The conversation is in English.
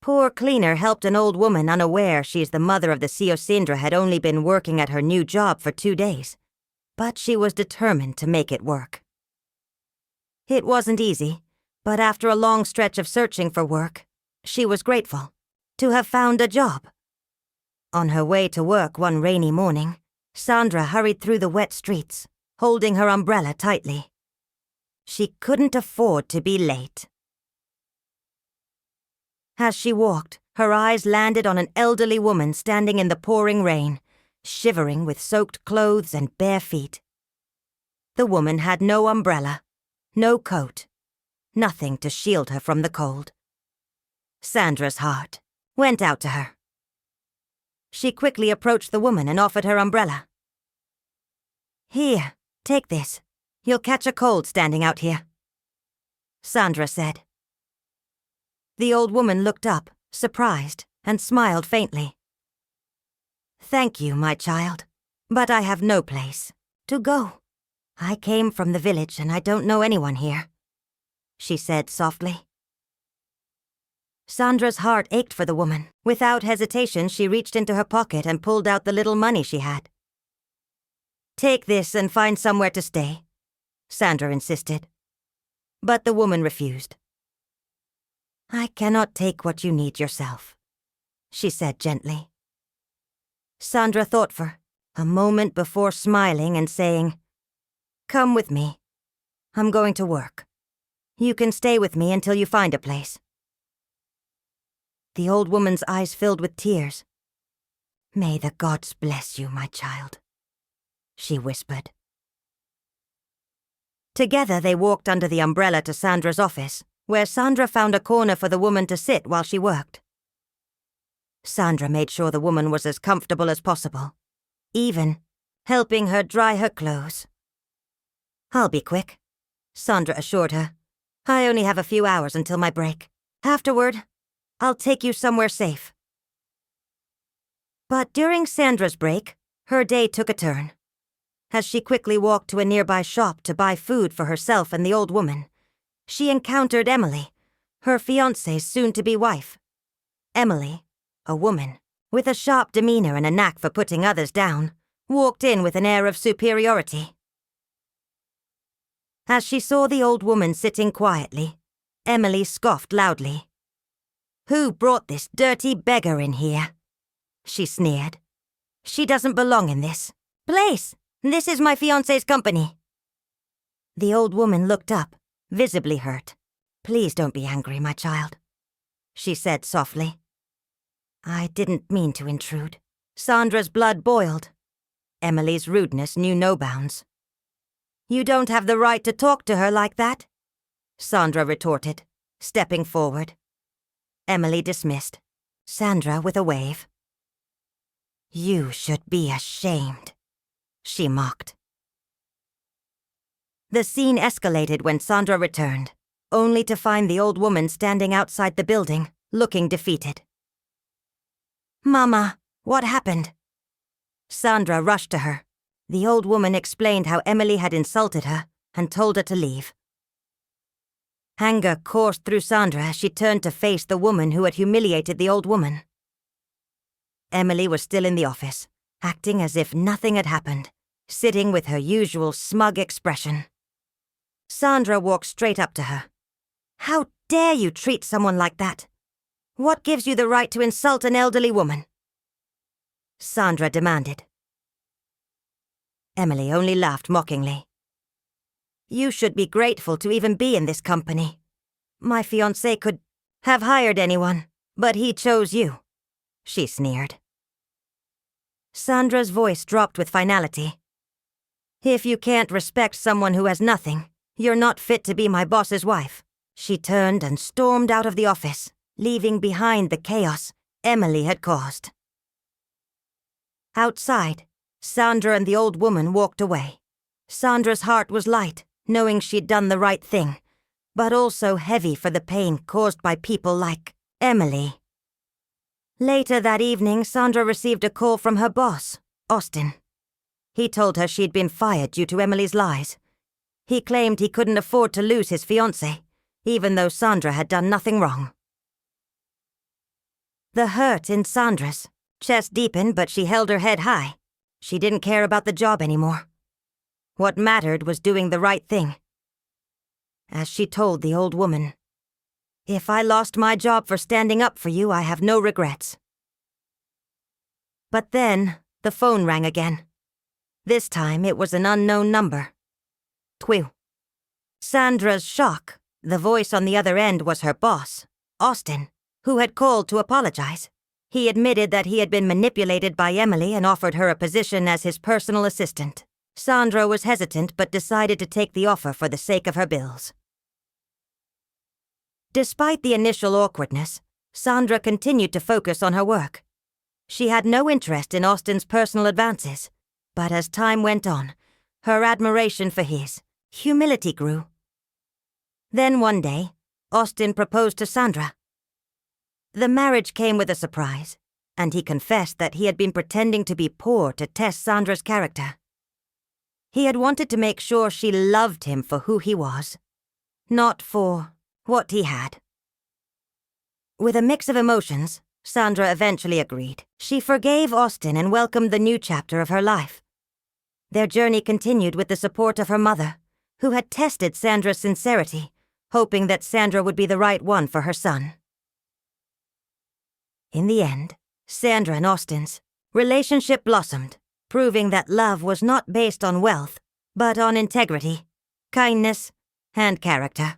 Poor cleaner helped an old woman unaware she's the mother of the Siosindra had only been working at her new job for 2 days. But she was determined to make it work. It wasn't easy, but after a long stretch of searching for work, she was grateful to have found a job. On her way to work one rainy morning, Sandra hurried through the wet streets, holding her umbrella tightly. She couldn't afford to be late. As she walked, her eyes landed on an elderly woman standing in the pouring rain, shivering with soaked clothes and bare feet. The woman had no umbrella, no coat, nothing to shield her from the cold. Sandra's heart went out to her. She quickly approached the woman and offered her umbrella. "Here, take this. You'll catch a cold standing out here," Sandra said. The old woman looked up, surprised, and smiled faintly. "Thank you, my child, but I have no place to go. I came from the village and I don't know anyone here," she said softly. Sandra's heart ached for the woman. Without hesitation, she reached into her pocket and pulled out the little money she had. "Take this and find somewhere to stay," Sandra insisted. But the woman refused. "I cannot take what you need yourself," she said gently. Sandra thought for a moment before smiling and saying, "Come with me. I'm going to work. You can stay with me until you find a place." The old woman's eyes filled with tears. "May the gods bless you, my child," she whispered. Together they walked under the umbrella to Sandra's office, where Sandra found a corner for the woman to sit while she worked. Sandra made sure the woman was as comfortable as possible, even helping her dry her clothes. "I'll be quick," Sandra assured her. "I only have a few hours until my break. Afterward, I'll take you somewhere safe." But during Sandra's break, her day took a turn. As she quickly walked to a nearby shop to buy food for herself and the old woman, she encountered Emily, her fiancé's soon-to-be wife. Emily, a woman with a sharp demeanor and a knack for putting others down, walked in with an air of superiority. As she saw the old woman sitting quietly, Emily scoffed loudly. "Who brought this dirty beggar in here?" she sneered. "She doesn't belong in this place. This is my fiancé's company." The old woman looked up, visibly hurt. "Please don't be angry, my child," she said softly. "I didn't mean to intrude." Sandra's blood boiled. Emily's rudeness knew no bounds. "You don't have the right to talk to her like that," Sandra retorted, stepping forward. Emily dismissed. Sandra with a wave. "You should be ashamed," she mocked. The scene escalated when Sandra returned, only to find the old woman standing outside the building, looking defeated. "Mama, what happened?" Sandra rushed to her. The old woman explained how Emily had insulted her and told her to leave. Anger coursed through Sandra as she turned to face the woman who had humiliated the old woman. Emily was still in the office, acting as if nothing had happened, sitting with her usual smug expression. Sandra walked straight up to her. "How dare you treat someone like that? What gives you the right to insult an elderly woman?" Sandra demanded. Emily only laughed mockingly. "You should be grateful to even be in this company. My fiancé could have hired anyone, but he chose you," she sneered. Sandra's voice dropped with finality. "If you can't respect someone who has nothing, you're not fit to be my boss's wife." She turned and stormed out of the office, leaving behind the chaos Emily had caused. Outside, Sandra and the old woman walked away. Sandra's heart was light, knowing she'd done the right thing, but also heavy for the pain caused by people like Emily. Later that evening, Sandra received a call from her boss, Austin. He told her she'd been fired due to Emily's lies. He claimed he couldn't afford to lose his fiancée, even though Sandra had done nothing wrong. The hurt in Sandra's. Chest deepened, but she held her head high. She didn't care about the job anymore. What mattered was doing the right thing. As she told the old woman, "If I lost my job for standing up for you, I have no regrets." But then, the phone rang again. This time, it was an unknown number. Twill. Sandra's shock. The voice on the other end was her boss, Austin, who had called to apologize. He admitted that he had been manipulated by Emily and offered her a position as his personal assistant. Sandra was hesitant but decided to take the offer for the sake of her bills. Despite the initial awkwardness, Sandra continued to focus on her work. She had no interest in Austin's personal advances, but as time went on, her admiration for his humility grew. Then one day, Austin proposed to Sandra. The marriage came with a surprise, and he confessed that he had been pretending to be poor to test Sandra's character. He had wanted to make sure she loved him for who he was, not for what he had. With a mix of emotions, Sandra eventually agreed. She forgave Austin and welcomed the new chapter of her life. Their journey continued with the support of her mother, who had tested Sandra's sincerity, hoping that Sandra would be the right one for her son. In the end, Sandra and Austin's relationship blossomed, proving that love was not based on wealth, but on integrity, kindness, and character.